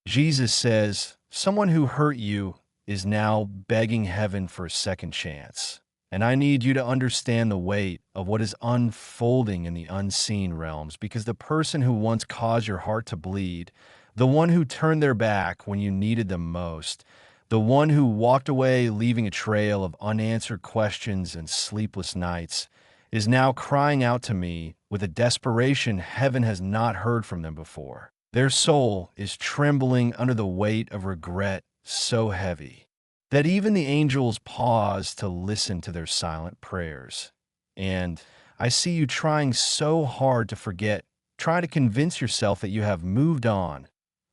Jesus says, someone who hurt you is now begging heaven for a second chance. And I need you to understand the weight of what is unfolding in the unseen realms, because the person who once caused your heart to bleed, the one who turned their back when you needed them most, the one who walked away leaving a trail of unanswered questions and sleepless nights, is now crying out to me with a desperation heaven has not heard from them before. Their soul is trembling under the weight of regret so heavy that even the angels pause to listen to their silent prayers. And I see you trying so hard to forget, try to convince yourself that you have moved on.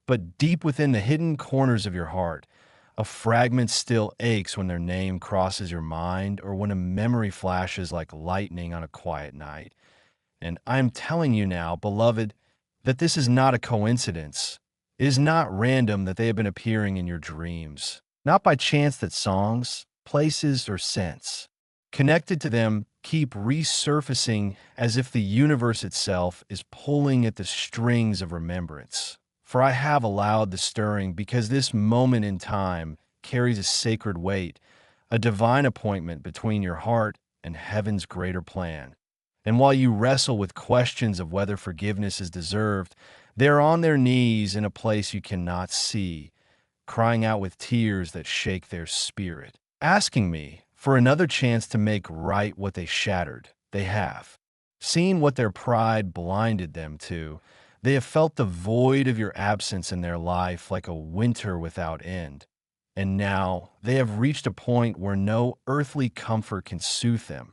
But deep within the hidden corners of your heart, a fragment still aches when their name crosses your mind or when a memory flashes like lightning on a quiet night. And I'm telling you now, beloved, that this is not a coincidence. It is not random that they have been appearing in your dreams. Not by chance that songs, places, or scents connected to them keep resurfacing as if the universe itself is pulling at the strings of remembrance. For I have allowed the stirring because this moment in time carries a sacred weight, a divine appointment between your heart and heaven's greater plan. And while you wrestle with questions of whether forgiveness is deserved, they're on their knees in a place you cannot see, crying out with tears that shake their spirit, asking me for another chance to make right what they shattered. They have. Seen what their pride blinded them to, they have felt the void of your absence in their life like a winter without end. And now they have reached a point where no earthly comfort can soothe them.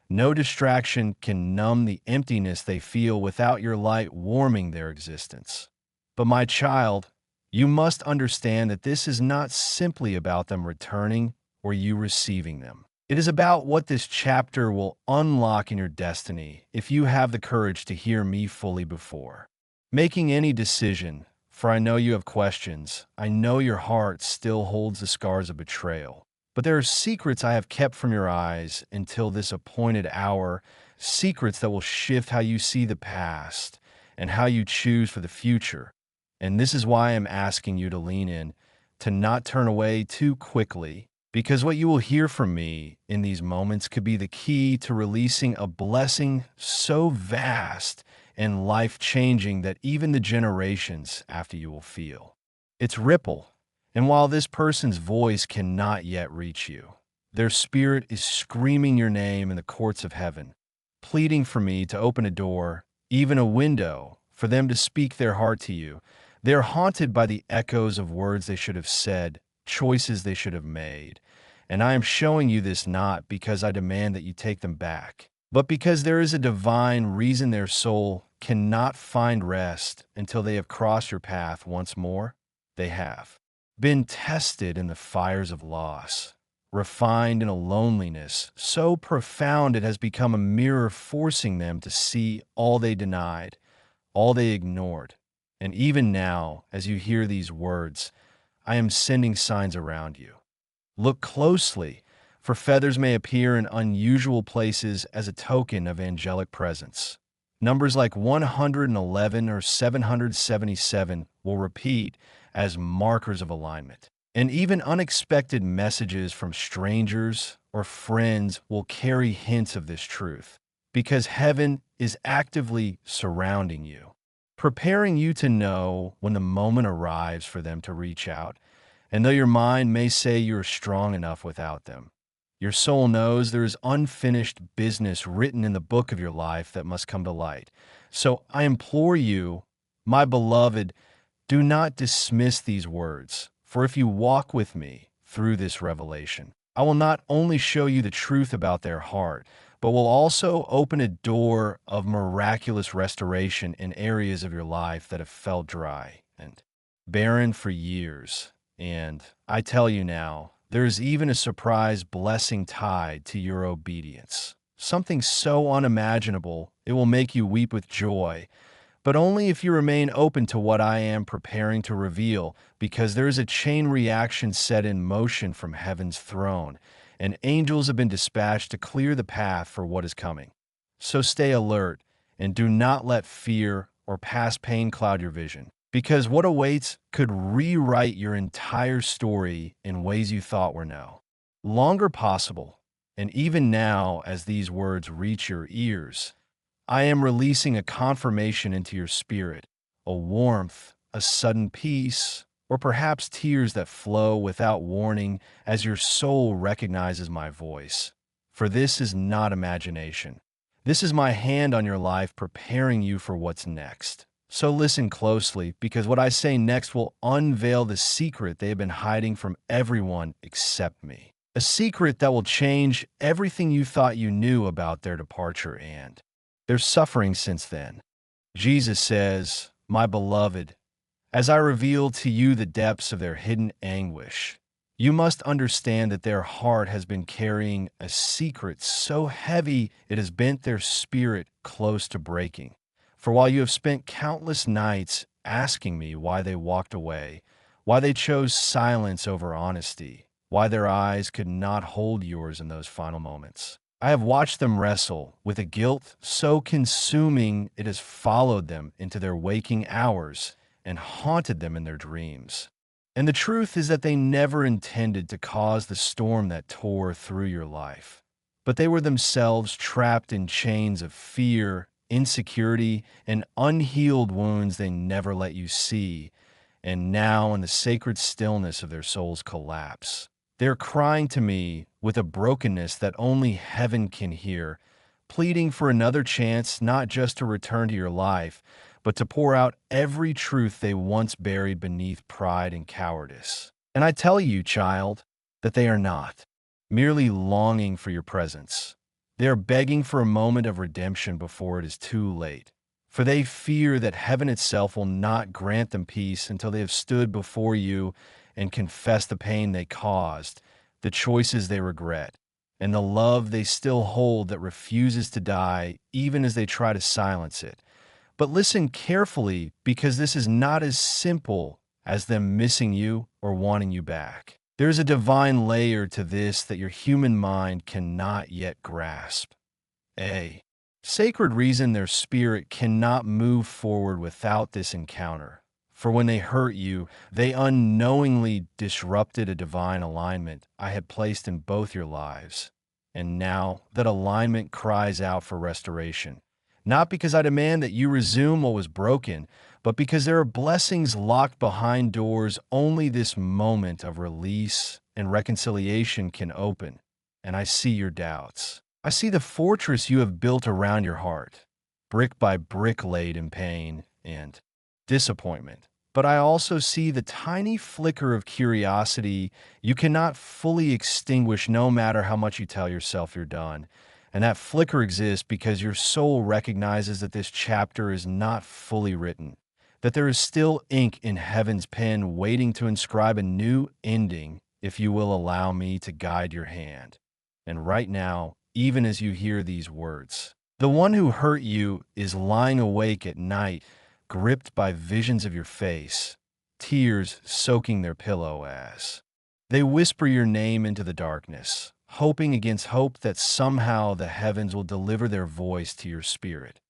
No distraction can numb the emptiness they feel without your light warming their existence. But my child, you must understand that this is not simply about them returning or you receiving them. It is about what this chapter will unlock in your destiny if you have the courage to hear me fully before making any decision. For I know you have questions. I know your heart still holds the scars of betrayal. But there are secrets I have kept from your eyes until this appointed hour, secrets that will shift how you see the past and how you choose for the future. And this is why I'm asking you to lean in, to not turn away too quickly, because what you will hear from me in these moments could be the key to releasing a blessing so vast and life-changing that even the generations after you will feel its ripple. And while this person's voice cannot yet reach you, their spirit is screaming your name in the courts of heaven, pleading for me to open a door, even a window, for them to speak their heart to you. They are haunted by the echoes of words they should have said, choices they should have made. And I am showing you this not because I demand that you take them back, but because there is a divine reason their soul cannot find rest until they have crossed your path once more. They have been tested in the fires of loss, refined in a loneliness so profound it has become a mirror forcing them to see all they denied, all they ignored. And even now, as you hear these words, I am sending signs around you. Look closely, for feathers may appear in unusual places as a token of angelic presence. Numbers like 111 or 777 will repeat as markers of alignment. And even unexpected messages from strangers or friends will carry hints of this truth, because heaven is actively surrounding you, preparing you to know when the moment arrives for them to reach out. And though your mind may say you're strong enough without them, your soul knows there is unfinished business written in the book of your life that must come to light. So I implore you, my beloved, do not dismiss these words, for if you walk with me through this revelation, I will not only show you the truth about their heart, but will also open a door of miraculous restoration in areas of your life that have felt dry and barren for years. And I tell you now, there is even a surprise blessing tied to your obedience. Something so unimaginable, it will make you weep with joy, but only if you remain open to what I am preparing to reveal, because there is a chain reaction set in motion from heaven's throne, and angels have been dispatched to clear the path for what is coming. So stay alert, and do not let fear or past pain cloud your vision. because what awaits could rewrite your entire story in ways you thought were no longer possible. And even now, as these words reach your ears, I am releasing a confirmation into your spirit, a warmth, a sudden peace, or perhaps tears that flow without warning as your soul recognizes my voice. For this is not imagination. This is my hand on your life preparing you for what's next. So listen closely, because what I say next will unveil the secret they have been hiding from everyone except me. A secret that will change everything you thought you knew about their departure and their suffering since then. Jesus says, "My beloved, as I reveal to you the depths of their hidden anguish, you must understand that their heart has been carrying a secret so heavy it has bent their spirit close to breaking. For while you have spent countless nights asking me why they walked away, why they chose silence over honesty, why their eyes could not hold yours in those final moments, I have watched them wrestle with a guilt so consuming it has followed them into their waking hours and haunted them in their dreams. And the truth is that they never intended to cause the storm that tore through your life, but they were themselves trapped in chains of fear, insecurity, and unhealed wounds they never let you see, and now in the sacred stillness of their soul's collapse, they're crying to me with a brokenness that only heaven can hear, pleading for another chance not just to return to your life, but to pour out every truth they once buried beneath pride and cowardice. And I tell you, child, that they are not merely longing for your presence. They are begging for a moment of redemption before it is too late, for they fear that heaven itself will not grant them peace until they have stood before you and confessed the pain they caused, the choices they regret, and the love they still hold that refuses to die even as they try to silence it. But listen carefully, because this is not as simple as them missing you or wanting you back. There's a divine layer to this that your human mind cannot yet grasp. A sacred reason their spirit cannot move forward without this encounter. For when they hurt you, they unknowingly disrupted a divine alignment I had placed in both your lives. And now that alignment cries out for restoration. Not because I demand that you resume what was broken, but because there are blessings locked behind doors only this moment of release and reconciliation can open. And I see your doubts. I see the fortress you have built around your heart, brick by brick laid in pain and disappointment. But I also see the tiny flicker of curiosity you cannot fully extinguish no matter how much you tell yourself you're done. And that flicker exists because your soul recognizes that this chapter is not fully written, that there is still ink in heaven's pen waiting to inscribe a new ending if you will allow me to guide your hand. And right now, even as you hear these words, the one who hurt you is lying awake at night, gripped by visions of your face, tears soaking their pillow as they whisper your name into the darkness, hoping against hope that somehow the heavens will deliver their voice to your spirit.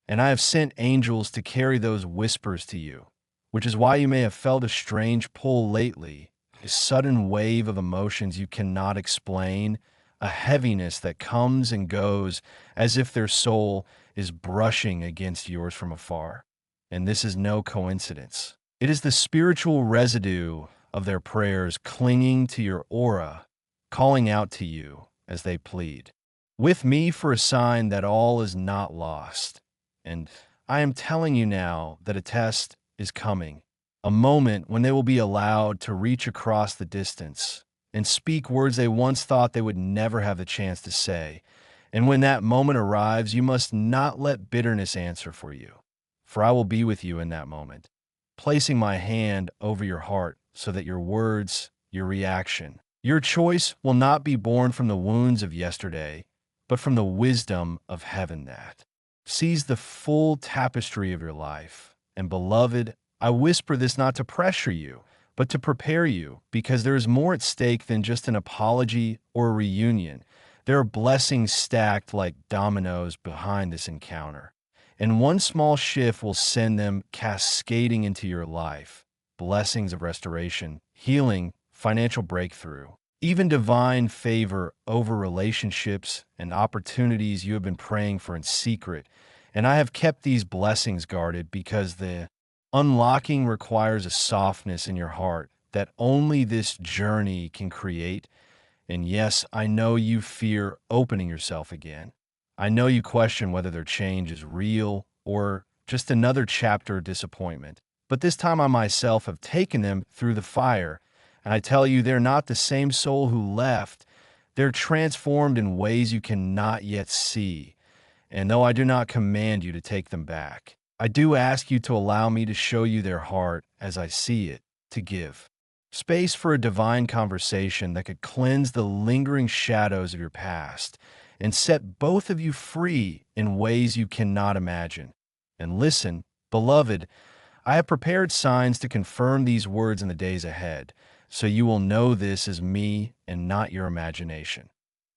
And I have sent angels to carry those whispers to you, which is why you may have felt a strange pull lately, a sudden wave of emotions you cannot explain, a heaviness that comes and goes as if their soul is brushing against yours from afar. And this is no coincidence. It is the spiritual residue of their prayers clinging to your aura, calling out to you as they plead with me for a sign that all is not lost. And I am telling you now that a test is coming, a moment when they will be allowed to reach across the distance and speak words they once thought they would never have the chance to say. And when that moment arrives, you must not let bitterness answer for you, for I will be with you in that moment, placing my hand over your heart so that your words, your reaction, your choice will not be born from the wounds of yesterday, but from the wisdom of heaven that sees the full tapestry of your life. And beloved, I whisper this not to pressure you, but to prepare you, because there is more at stake than just an apology or a reunion. There are blessings stacked like dominoes behind this encounter. And one small shift will send them cascading into your life. Blessings of restoration, healing, financial breakthrough, even divine favor over relationships and opportunities you have been praying for in secret. And I have kept these blessings guarded because the unlocking requires a softness in your heart that only this journey can create. And yes, I know you fear opening yourself again. I know you question whether their change is real or just another chapter of disappointment. But this time I myself have taken them through the fire, and I tell you they're not the same soul who left. They're transformed in ways you cannot yet see. And though I do not command you to take them back, I do ask you to allow me to show you their heart as I see it, to give space for a divine conversation that could cleanse the lingering shadows of your past and set both of you free in ways you cannot imagine. And listen, beloved, I have prepared signs to confirm these words in the days ahead, so you will know this is me and not your imagination.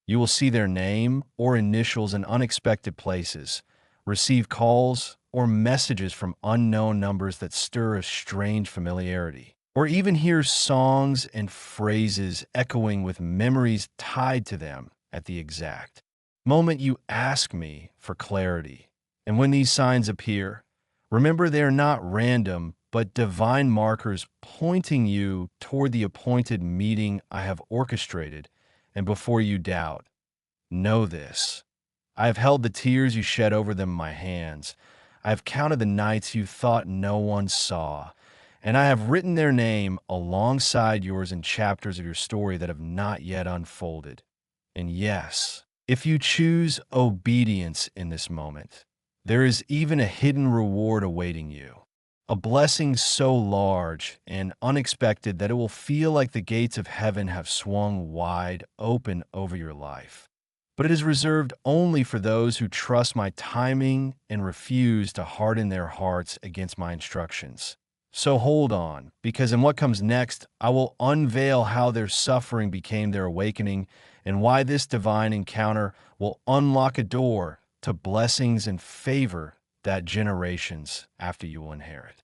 You will see their name or initials in unexpected places, receive calls or messages from unknown numbers that stir a strange familiarity, or even hear songs and phrases echoing with memories tied to them at the exact moment you ask me for clarity. And when these signs appear, remember they are not random, but divine markers pointing you toward the appointed meeting I have orchestrated. And before you doubt, know this. I have held the tears you shed over them in my hands. I have counted the nights you thought no one saw. And I have written their name alongside yours in chapters of your story that have not yet unfolded. And yes, if you choose obedience in this moment, there is even a hidden reward awaiting you. A blessing so large and unexpected that it will feel like the gates of heaven have swung wide open over your life. But it is reserved only for those who trust my timing and refuse to harden their hearts against my instructions. So hold on, because in what comes next, I will unveil how their suffering became their awakening and why this divine encounter will unlock a door to blessings and favor that generations after you will inherit.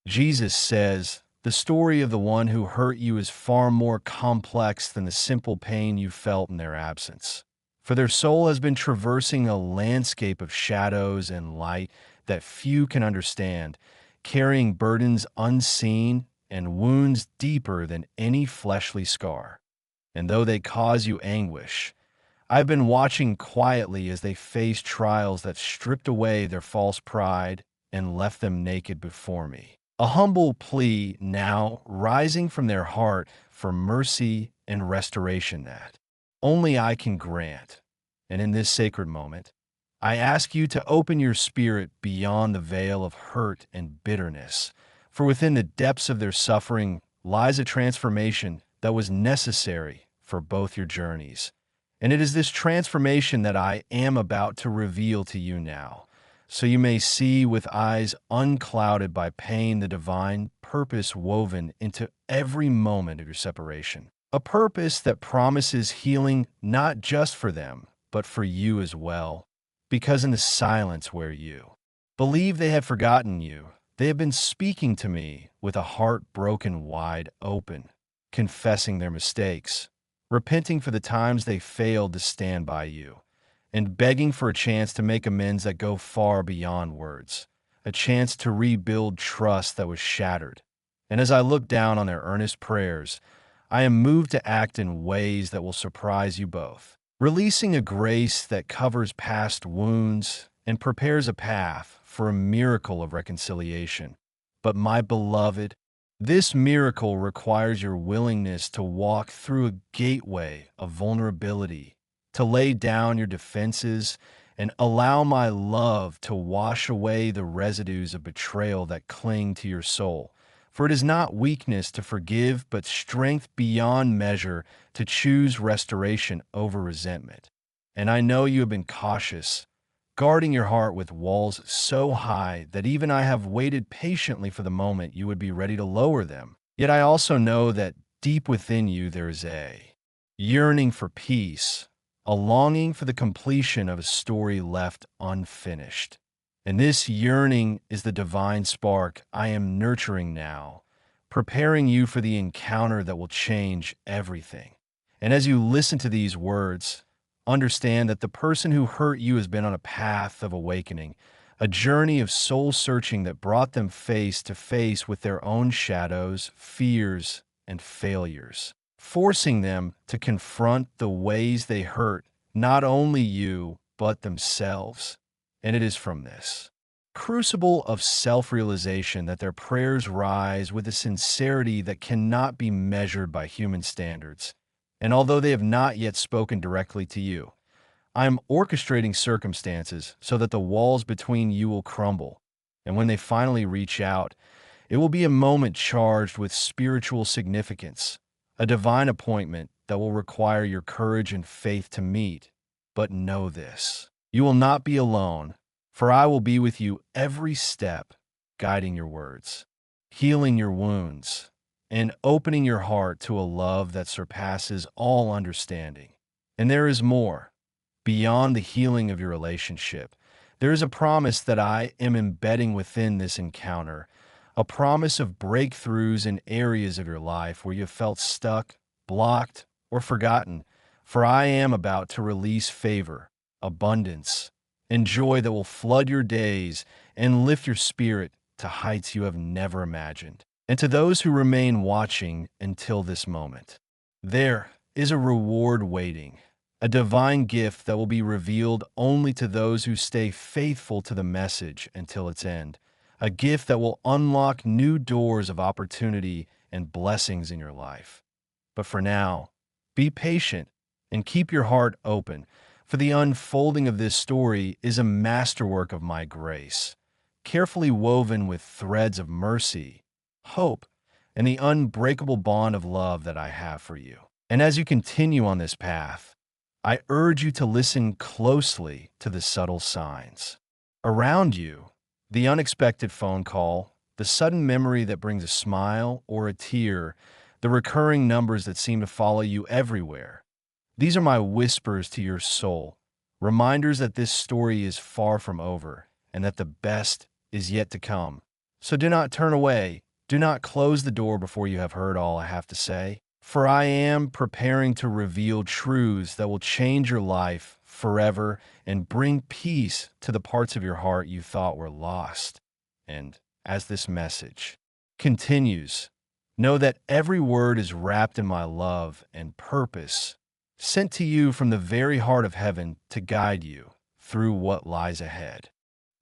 Jesus says, the story of the one who hurt you is far more complex than the simple pain you felt in their absence. For their soul has been traversing a landscape of shadows and light that few can understand, carrying burdens unseen and wounds deeper than any fleshly scar. And though they cause you anguish, I've been watching quietly as they face trials that stripped away their false pride and left them naked before me. A humble plea now rising from their heart for mercy and restoration that only I can grant. And in this sacred moment, I ask you to open your spirit beyond the veil of hurt and bitterness, for within the depths of their suffering lies a transformation that was necessary for both your journeys. And it is this transformation that I am about to reveal to you now, so you may see with eyes unclouded by pain the divine purpose woven into every moment of your separation. A purpose that promises healing not just for them, but for you as well. Because in the silence where you believe they have forgotten you, they have been speaking to me with a heart broken wide open, confessing their mistakes, repenting for the times they failed to stand by you, and begging for a chance to make amends that go far beyond words, a chance to rebuild trust that was shattered. And as I look down on their earnest prayers, I am moved to act in ways that will surprise you both, releasing a grace that covers past wounds and prepares a path for a miracle of reconciliation. But my beloved, this miracle requires your willingness to walk through a gateway of vulnerability, to lay down your defenses and allow my love to wash away the residues of betrayal that cling to your soul. For it is not weakness to forgive, but strength beyond measure to choose restoration over resentment. And I know you have been cautious, guarding your heart with walls so high that even I have waited patiently for the moment you would be ready to lower them. Yet I also know that deep within you there is a yearning for peace, a longing for the completion of a story left unfinished. And this yearning is the divine spark I am nurturing now, preparing you for the encounter that will change everything. And as you listen to these words, understand that the person who hurt you has been on a path of awakening, a journey of soul searching that brought them face to face with their own shadows, fears, and failures, forcing them to confront the ways they hurt not only you, but themselves. And it is from this crucible of self-realization that their prayers rise with a sincerity that cannot be measured by human standards. And although they have not yet spoken directly to you, I am orchestrating circumstances so that the walls between you will crumble. And when they finally reach out, it will be a moment charged with spiritual significance, a divine appointment that will require your courage and faith to meet. But know this: you will not be alone, for I will be with you every step, guiding your words, healing your wounds, and opening your heart to a love that surpasses all understanding. And there is more. Beyond the healing of your relationship, there is a promise that I am embedding within this encounter, a promise of breakthroughs in areas of your life where you have felt stuck, blocked, or forgotten. For I am about to release favor, abundance, and joy that will flood your days and lift your spirit to heights you have never imagined. And to those who remain watching until this moment, there is a reward waiting, a divine gift that will be revealed only to those who stay faithful to the message until its end, a gift that will unlock new doors of opportunity and blessings in your life. But for now, be patient and keep your heart open, for the unfolding of this story is a masterwork of my grace, carefully woven with threads of mercy, hope, and the unbreakable bond of love that I have for you. And as you continue on this path, I urge you to listen closely to the subtle signs around you: the unexpected phone call, the sudden memory that brings a smile or a tear, the recurring numbers that seem to follow you everywhere. These are my whispers to your soul, reminders that this story is far from over and that the best is yet to come. So do not turn away. Do not close the door before you have heard all I have to say, for I am preparing to reveal truths that will change your life forever and bring peace to the parts of your heart you thought were lost. And as this message continues, know that every word is wrapped in my love and purpose, sent to you from the very heart of heaven to guide you through what lies ahead.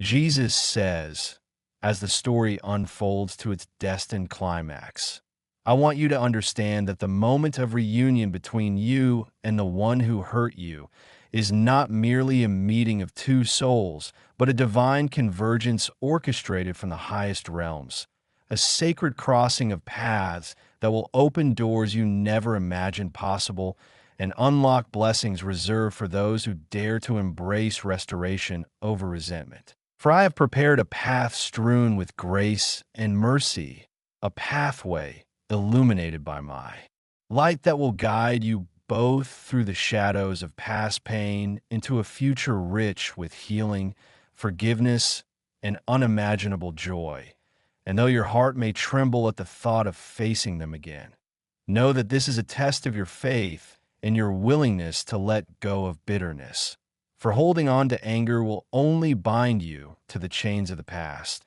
Jesus says, as the story unfolds to its destined climax, I want you to understand that the moment of reunion between you and the one who hurt you is not merely a meeting of two souls, but a divine convergence orchestrated from the highest realms, a sacred crossing of paths that will open doors you never imagined possible and unlock blessings reserved for those who dare to embrace restoration over resentment. For I have prepared a path strewn with grace and mercy, a pathway illuminated by my light that will guide you both through the shadows of past pain into a future rich with healing, forgiveness, and unimaginable joy. And though your heart may tremble at the thought of facing them again, know that this is a test of your faith and your willingness to let go of bitterness. For holding on to anger will only bind you to the chains of the past,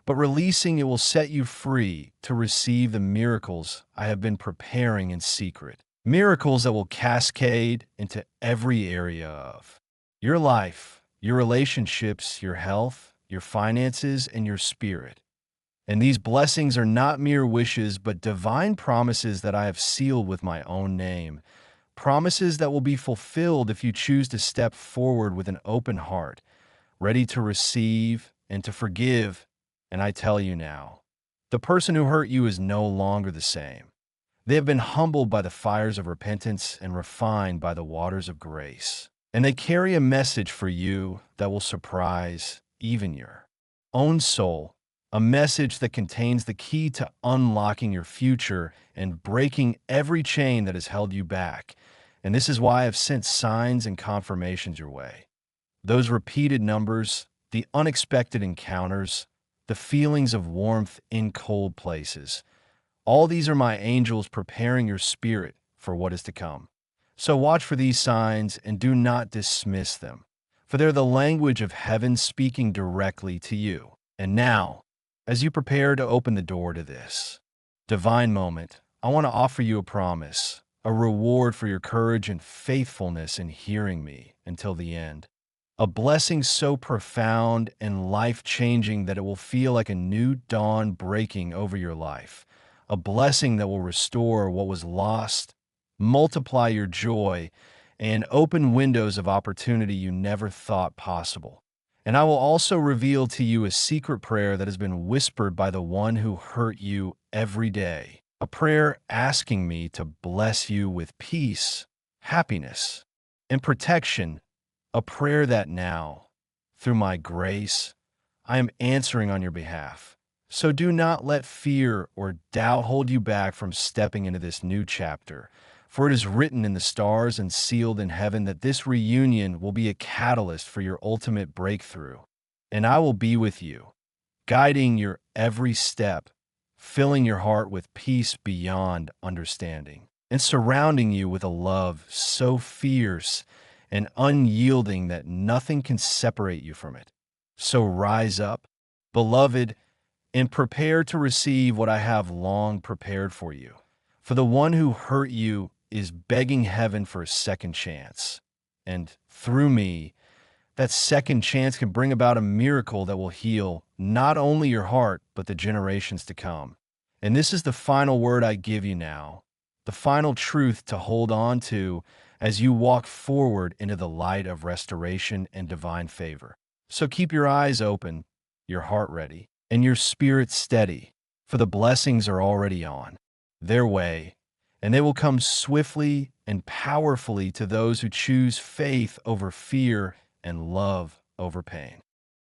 but releasing it will set you free to receive the miracles I have been preparing in secret. Miracles that will cascade into every area of your life, your relationships, your health, your finances, and your spirit. And these blessings are not mere wishes, but divine promises that I have sealed with my own name. Promises that will be fulfilled if you choose to step forward with an open heart, ready to receive and to forgive. And I tell you now, the person who hurt you is no longer the same. They have been humbled by the fires of repentance and refined by the waters of grace. And they carry a message for you that will surprise even your own soul, a message that contains the key to unlocking your future and breaking every chain that has held you back. And this is why I've sent signs and confirmations your way. Those repeated numbers, the unexpected encounters, the feelings of warmth in cold places. All these are my angels preparing your spirit for what is to come. So watch for these signs and do not dismiss them, for they're the language of heaven speaking directly to you. And now, as you prepare to open the door to this divine moment, I want to offer you a promise, a reward for your courage and faithfulness in hearing me until the end. A blessing so profound and life-changing that it will feel like a new dawn breaking over your life. A blessing that will restore what was lost, multiply your joy, and open windows of opportunity you never thought possible. And I will also reveal to you a secret prayer that has been whispered by the one who hurt you every day. A prayer asking me to bless you with peace, happiness, and protection. A prayer that now, through my grace, I am answering on your behalf. So do not let fear or doubt hold you back from stepping into this new chapter, for it is written in the stars and sealed in heaven that this reunion will be a catalyst for your ultimate breakthrough. And I will be with you, guiding your every step, filling your heart with peace beyond understanding, and surrounding you with a love so fierce and unyielding that nothing can separate you from it. So rise up, beloved, and prepare to receive what I have long prepared for you. For the one who hurt you is begging heaven for a second chance. And through me, that second chance can bring about a miracle that will heal not only your heart, but the generations to come. And this is the final word I give you now, the final truth to hold on to as you walk forward into the light of restoration and divine favor. So keep your eyes open, your heart ready, and your spirit steady, for the blessings are already on their way, and they will come swiftly and powerfully to those who choose faith over fear and love over pain.